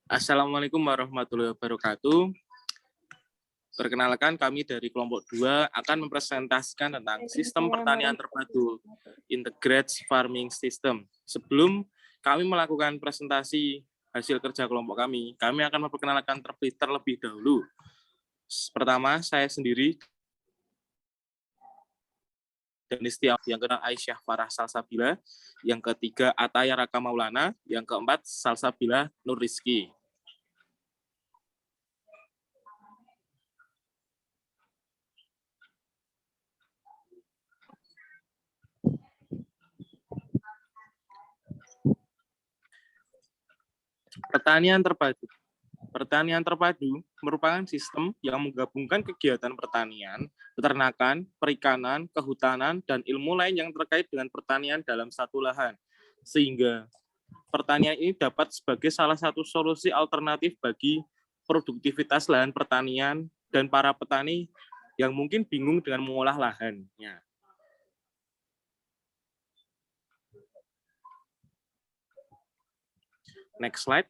Assalamualaikum warahmatullahi wabarakatuh. Perkenalkan, kami dari kelompok 2 akan mempresentasikan tentang sistem pertanian terpadu, Integrated Farming System. Sebelum kami melakukan presentasi hasil kerja kelompok kami akan memperkenalkan terlebih dahulu. Pertama, saya sendiri, Denis Tiaw, yang kedua Aisyah Farah Salsabila, yang ketiga Ataya Raka Maulana, yang keempat Salsabila Nur Rizki. Pertanian terpadu. Pertanian terpadu merupakan sistem yang menggabungkan kegiatan pertanian, peternakan, perikanan, kehutanan, dan ilmu lain yang terkait dengan pertanian dalam satu lahan. Sehingga pertanian ini dapat sebagai salah satu solusi alternatif bagi produktivitas lahan pertanian dan para petani yang mungkin bingung dengan mengolah lahannya. Next slide.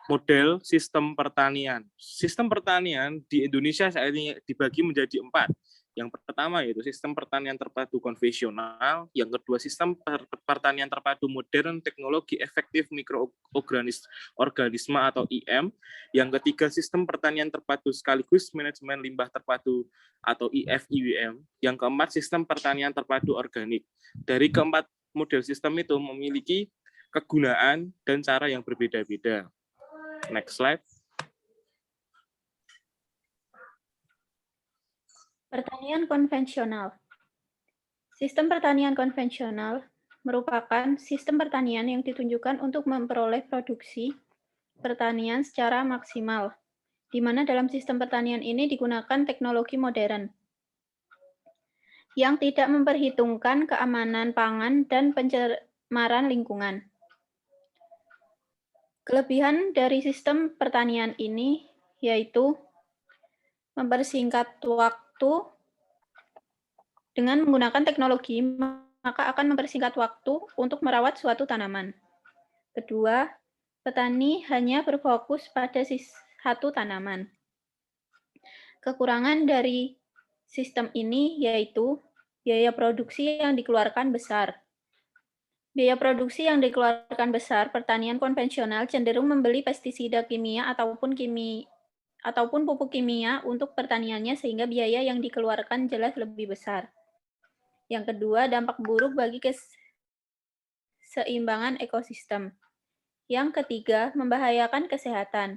Model sistem pertanian. Sistem pertanian di Indonesia saat ini dibagi menjadi 4. Yang pertama yaitu sistem pertanian terpadu konvensional, yang kedua sistem pertanian terpadu modern teknologi efektif mikroorganisme atau IM, yang ketiga sistem pertanian terpadu sekaligus manajemen limbah terpadu atau IFIWM, yang keempat sistem pertanian terpadu organik. Dari keempat model sistem itu memiliki kegunaan dan cara yang berbeda-beda. Next slide. Pertanian konvensional. Sistem pertanian konvensional merupakan sistem pertanian yang ditunjukkan untuk memperoleh produksi pertanian secara maksimal, di mana dalam sistem pertanian ini digunakan teknologi modern yang tidak memperhitungkan keamanan pangan dan pencemaran lingkungan. Kelebihan dari sistem pertanian ini yaitu mempersingkat waktu dengan menggunakan teknologi, maka akan mempersingkat waktu untuk merawat suatu tanaman. Kedua, petani hanya berfokus pada satu tanaman. Kekurangan dari sistem ini yaitu biaya produksi yang dikeluarkan besar. Biaya produksi yang dikeluarkan besar, pertanian konvensional cenderung membeli pestisida kimia ataupun pupuk kimia untuk pertaniannya sehingga biaya yang dikeluarkan jelas lebih besar. Yang kedua, dampak buruk bagi keseimbangan ekosistem. Yang ketiga, membahayakan kesehatan.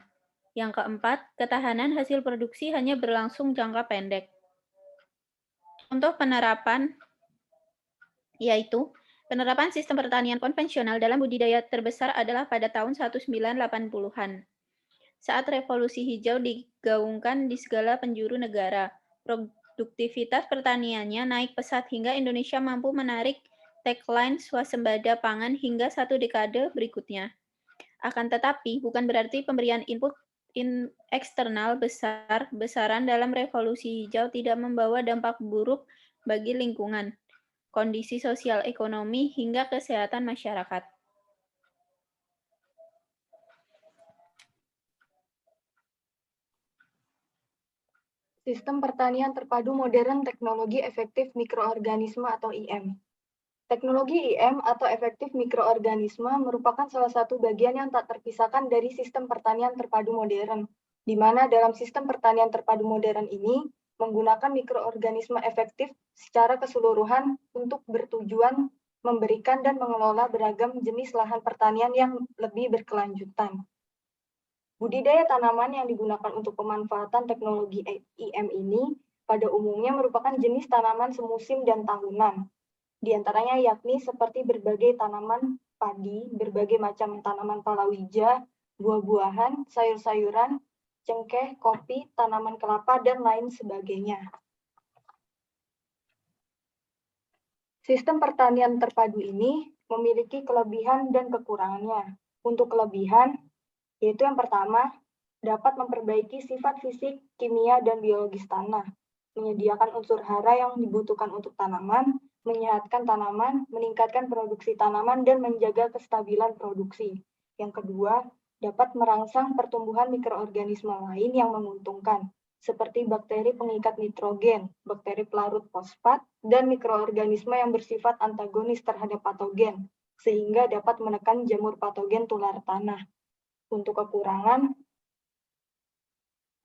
Yang keempat, ketahanan hasil produksi hanya berlangsung jangka pendek. Contoh penerapan yaitu penerapan sistem pertanian konvensional dalam budidaya terbesar adalah pada tahun 1980-an. Saat revolusi hijau digaungkan di segala penjuru negara, produktivitas pertaniannya naik pesat hingga Indonesia mampu menarik tagline swasembada pangan hingga 1 dekade berikutnya. Akan tetapi, bukan berarti pemberian input eksternal besar-besaran dalam revolusi hijau tidak membawa dampak buruk bagi lingkungan, kondisi sosial ekonomi, hingga kesehatan masyarakat. Sistem pertanian terpadu modern teknologi efektif mikroorganisme atau IM. Teknologi IM atau efektif mikroorganisme merupakan salah satu bagian yang tak terpisahkan dari sistem pertanian terpadu modern, di mana dalam sistem pertanian terpadu modern ini menggunakan mikroorganisme efektif secara keseluruhan untuk bertujuan memberikan dan mengelola beragam jenis lahan pertanian yang lebih berkelanjutan. Budidaya tanaman yang digunakan untuk pemanfaatan teknologi IM ini pada umumnya merupakan jenis tanaman semusim dan tahunan. Di antaranya yakni seperti berbagai tanaman padi, berbagai macam tanaman palawija, buah-buahan, sayur-sayuran, cengkeh, kopi, tanaman kelapa, dan lain sebagainya. Sistem pertanian terpadu ini memiliki kelebihan dan kekurangannya. Untuk kelebihan, yaitu yang pertama, dapat memperbaiki sifat fisik, kimia, dan biologis tanah, menyediakan unsur hara yang dibutuhkan untuk tanaman, menyehatkan tanaman, meningkatkan produksi tanaman, dan menjaga kestabilan produksi. Yang kedua, dapat merangsang pertumbuhan mikroorganisme lain yang menguntungkan, seperti bakteri pengikat nitrogen, bakteri pelarut fosfat, dan mikroorganisme yang bersifat antagonis terhadap patogen, sehingga dapat menekan jamur patogen tular tanah. Untuk kekurangan,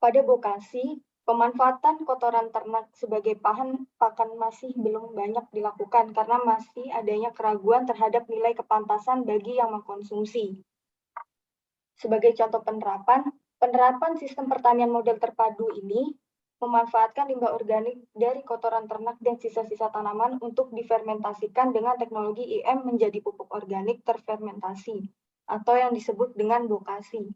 pada Bokasi, pemanfaatan kotoran ternak sebagai pakan masih belum banyak dilakukan karena masih adanya keraguan terhadap nilai kepantasan bagi yang mengkonsumsi. Sebagai contoh penerapan sistem pertanian model terpadu ini memanfaatkan limbah organik dari kotoran ternak dan sisa-sisa tanaman untuk difermentasikan dengan teknologi IM menjadi pupuk organik terfermentasi, atau yang disebut dengan Bokasi.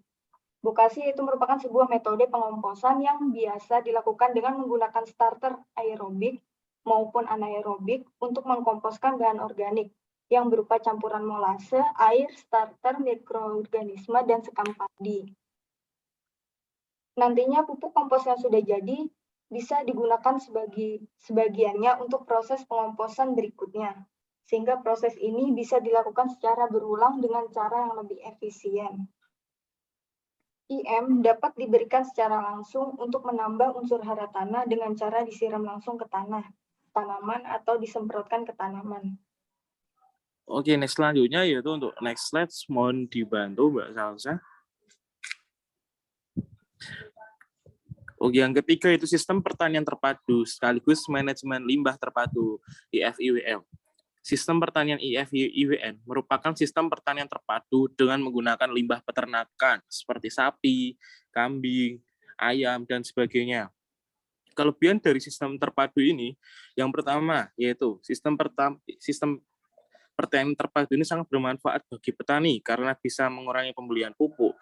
Bokasi itu merupakan sebuah metode pengomposan yang biasa dilakukan dengan menggunakan starter aerobik maupun anaerobik untuk mengkomposkan bahan organik yang berupa campuran molase, air, starter, mikroorganisme, dan sekam padi. Nantinya pupuk kompos yang sudah jadi bisa digunakan sebagiannya untuk proses pengomposan berikutnya, sehingga proses ini bisa dilakukan secara berulang dengan cara yang lebih efisien. IM dapat diberikan secara langsung untuk menambah unsur hara tanah dengan cara disiram langsung ke tanaman atau disemprotkan ke tanaman. Oke, next selanjutnya yaitu untuk next slide, mohon dibantu Mbak Salsa. Oke, yang ketiga itu sistem pertanian terpadu sekaligus manajemen limbah terpadu (IFIWM). Sistem pertanian IFIWN merupakan sistem pertanian terpadu dengan menggunakan limbah peternakan seperti sapi, kambing, ayam, dan sebagainya. Kelebihan dari sistem terpadu ini, yang pertama yaitu sistem pertanian terpadu ini sangat bermanfaat bagi petani karena bisa mengurangi pembelian pupuk.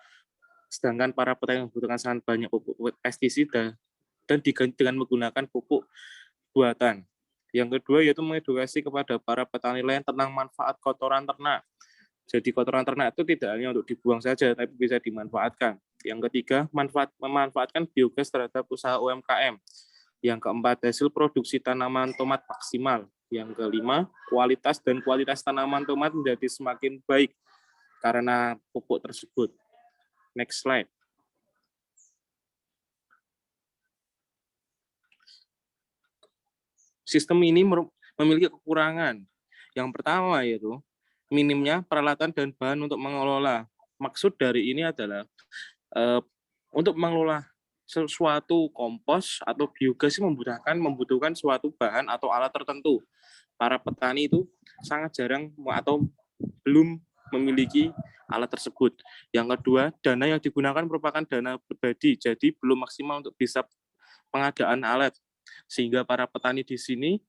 Sedangkan para petani membutuhkan sangat banyak pupuk pestisida dan diganti dengan menggunakan pupuk buatan. Yang kedua yaitu mengedukasi kepada para petani lain tentang manfaat kotoran ternak. Jadi kotoran ternak itu tidak hanya untuk dibuang saja, tapi bisa dimanfaatkan. Yang ketiga, memanfaatkan biogas terhadap usaha UMKM. Yang keempat, hasil produksi tanaman tomat maksimal. Yang kelima, kualitas tanaman tomat menjadi semakin baik karena pupuk tersebut. Next slide. Sistem ini memiliki kekurangan. Yang pertama yaitu minimnya peralatan dan bahan untuk mengelola. Maksud dari ini adalah untuk mengelola sesuatu kompos atau biogas membutuhkan suatu bahan atau alat tertentu. Para petani itu sangat jarang atau belum memiliki alat tersebut. Yang kedua, dana yang digunakan merupakan dana pribadi, jadi belum maksimal untuk bisa pengadaan alat. Sehingga para petani di sini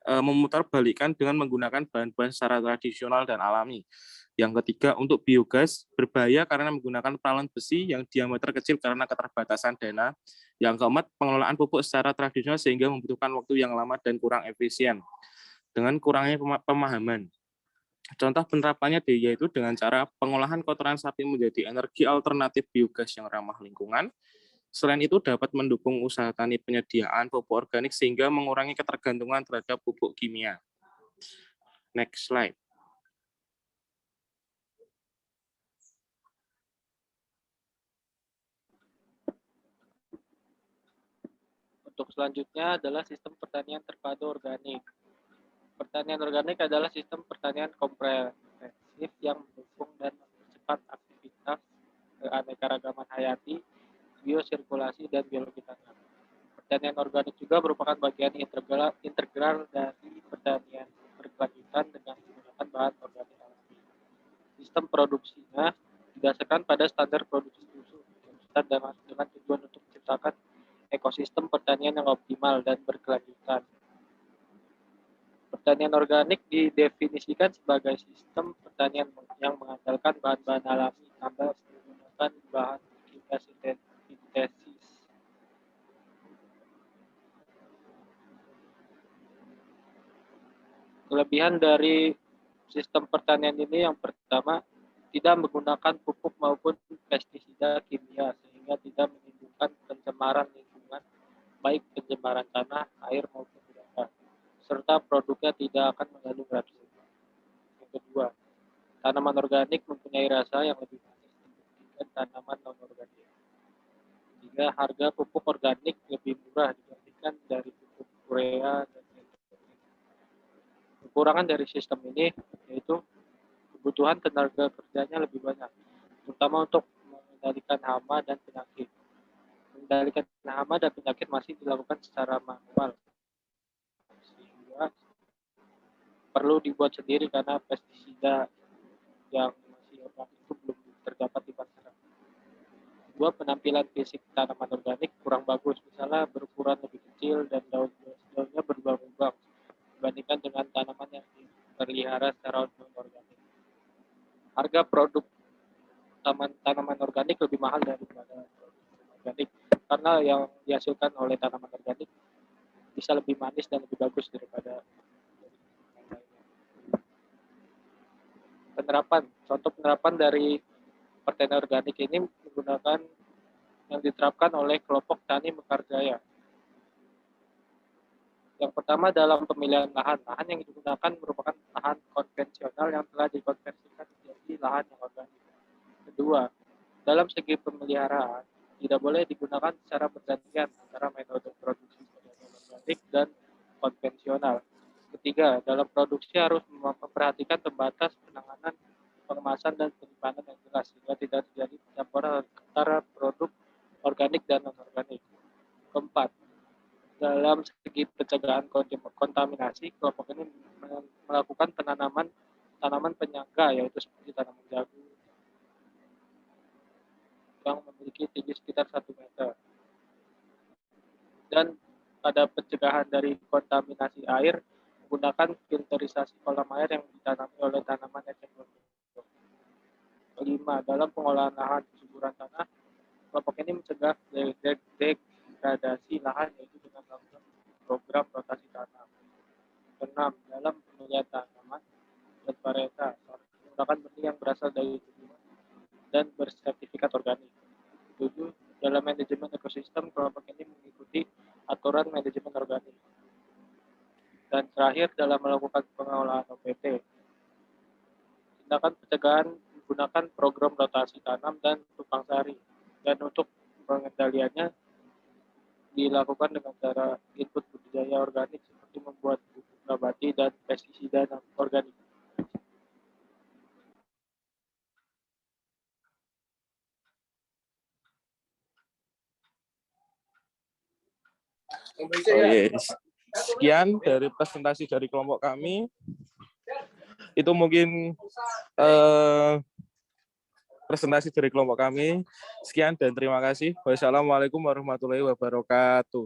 memutarbalikkan dengan menggunakan bahan-bahan secara tradisional dan alami. Yang ketiga, untuk biogas berbahaya karena menggunakan peralan besi yang diameter kecil karena keterbatasan dana. Yang keempat, pengelolaan pupuk secara tradisional sehingga membutuhkan waktu yang lama dan kurang efisien dengan kurangnya pemahaman. Contoh penerapannya yaitu dengan cara pengolahan kotoran sapi menjadi energi alternatif biogas yang ramah lingkungan. Selain itu dapat mendukung usaha tani penyediaan pupuk organik sehingga mengurangi ketergantungan terhadap pupuk kimia. Next slide. Untuk selanjutnya adalah sistem pertanian terpadu organik. Pertanian organik adalah sistem pertanian komprehensif yang mendukung dan mempercepat aktivitas keanekaragaman hayati, biosirkulasi, dan biologi tanah. Pertanian organik juga merupakan bagian integral dari pertanian berkelanjutan dengan menggunakan bahan organik alami. Sistem produksinya didasarkan pada standar produksi susu dengan tujuan untuk menciptakan ekosistem pertanian yang optimal dan berkelanjutan. Pertanian organik didefinisikan sebagai sistem pertanian yang mengandalkan bahan-bahan alami tambah menggunakan bahan kimia sintetis. Kelebihan dari sistem pertanian ini yang pertama, tidak menggunakan pupuk maupun pestisida kimia sehingga tidak menimbulkan pencemaran lingkungan, baik pencemaran tanah, air maupun udara, serta produknya tidak akan mengandung racun. Yang kedua, tanaman organik mempunyai rasa yang lebih manis dan tanaman non-organik. Sehingga harga pupuk organik lebih murah dibandingkan dari pupuk urea dan nitrogen. Kekurangan dari sistem ini yaitu kebutuhan tenaga kerjanya lebih banyak, terutama untuk mengendalikan hama dan penyakit. Mengendalikan hama dan penyakit masih dilakukan secara manual, sehingga perlu dibuat sendiri karena pestisida yang masih organik itu belum terdapat di pasaran. Dua, penampilan fisik tanaman organik kurang bagus, misalnya berukuran lebih kecil dan daunnya berlubang-lubang dibandingkan dengan tanaman yang dipelihara secara non-organik. Harga produk tanaman organik lebih mahal daripada produk organik karena yang dihasilkan oleh tanaman organik bisa lebih manis dan lebih bagus daripada penerapan. Contoh penerapan dari pertanian organik ini menggunakan yang diterapkan oleh kelompok tani Mekarjaya. Yang pertama dalam pemilihan lahan. Lahan yang digunakan merupakan lahan konvensional yang telah dikonversikan menjadi lahan yang organik. Kedua, dalam segi pemeliharaan, tidak boleh digunakan secara bergantian antara metode produksi organik dan konvensional. Ketiga, dalam produksi harus memperhatikan pembatas penanganan, pengemasan, dan penyimpanan yang jelas sehingga tidak terjadi pencampuran antara produk organik dan non-organik. Keempat, dalam segi pencegahan kontaminasi, kelompok ini melakukan penanaman tanaman penyangga, yaitu seperti tanaman jagung yang memiliki tinggi sekitar 1 meter. Dan pada pencegahan dari kontaminasi air, menggunakan filterisasi kolam air yang ditanami oleh tanaman eceng gondok. Kelima, dalam pengolahan lahan subsuran tanah, kelompok ini mencegah degradasi lahan yaitu dengan melakukan program rotasi tanam. Keenam, dalam pemilihan tanaman dan varietas, menggunakan benih yang berasal dari tumbuhan dan bersertifikat organik. 7, dalam manajemen ekosistem, kelompok ini mengikuti aturan manajemen organik. Dan terakhir, dalam melakukan pengolahan OPT, tindakan pencegahan menggunakan program rotasi tanam dan tumpang sari. Dan untuk pengendaliannya dilakukan dengan cara input budidaya organik seperti membuat pupuk nabati dan pestisida organik. Sekian dari presentasi dari kelompok kami. Itu mungkin presentasi dari kelompok kami. Sekian dan terima kasih. Wassalamualaikum warahmatullahi wabarakatuh.